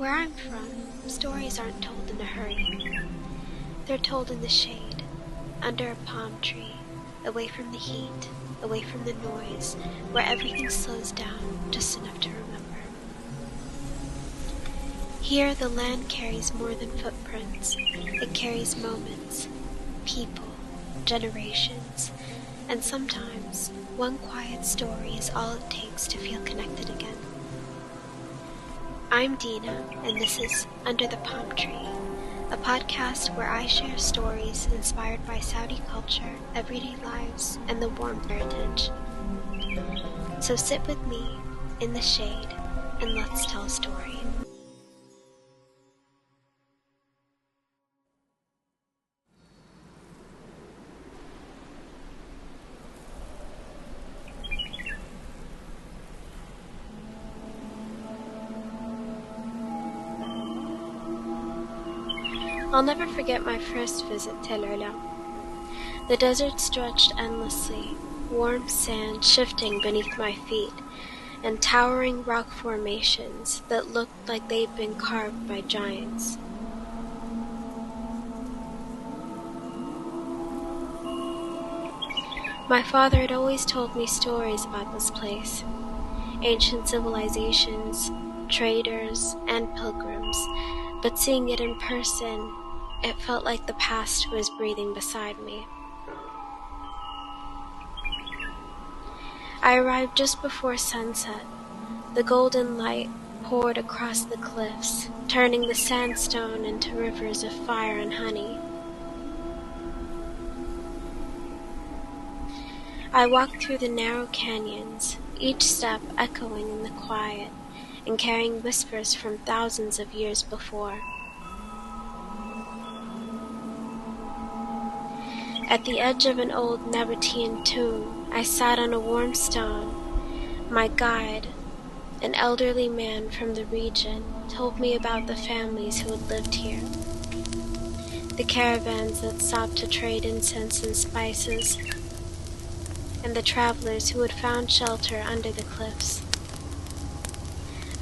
Where I'm from, stories aren't told in a hurry. They're told in the shade, under a palm tree, away from the heat, away from the noise, where everything slows down just enough to remember. Here the land carries more than footprints. It carries moments, people, generations, and sometimes one quiet story is all it takes to feel connected again. I'm Dina, and this is Under the Palm Tree, a podcast where I share stories inspired by Saudi culture, everyday lives, and the warmth heritage. So sit with me in the shade, and let's tell a story. I'll never forget my first visit to AlUla. The desert stretched endlessly, warm sand shifting beneath my feet, and towering rock formations that looked like they'd been carved by giants. My father had always told me stories about this place, ancient civilizations, traders, and pilgrims, but seeing it in person, it felt like the past was breathing beside me. I arrived just before sunset. The golden light poured across the cliffs, turning the sandstone into rivers of fire and honey. I walked through the narrow canyons, each step echoing in the quiet and carrying whispers from thousands of years before. At the edge of an old Nabatean tomb, I sat on a warm stone. My guide, an elderly man from the region, told me about the families who had lived here, the caravans that stopped to trade incense and spices, and the travelers who had found shelter under the cliffs.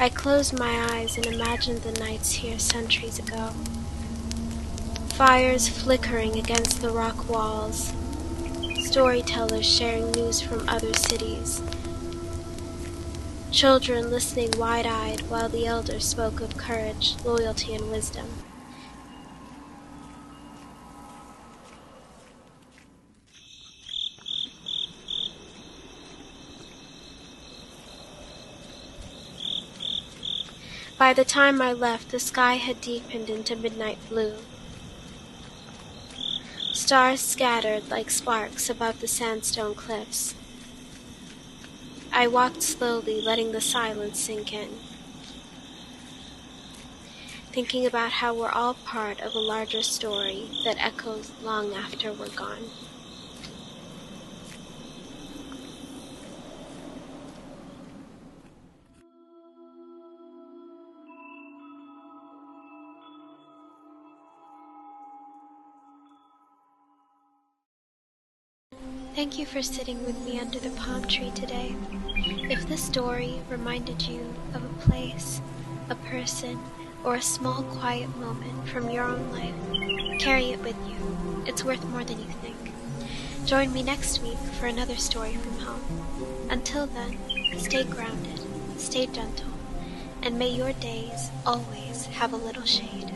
I closed my eyes and imagined the nights here centuries ago. Fires flickering against the rock walls, storytellers sharing news from other cities, children listening wide-eyed while the elders spoke of courage, loyalty, and wisdom. By the time I left, the sky had deepened into midnight blue. Stars scattered like sparks above the sandstone cliffs. I walked slowly, letting the silence sink in, thinking about how we're all part of a larger story that echoes long after we're gone. Thank you for sitting with me under the palm tree today. If this story reminded you of a place, a person, or a small quiet moment from your own life, carry it with you. It's worth more than you think. Join me next week for another story from home. Until then, stay grounded, stay gentle, and may your days always have a little shade.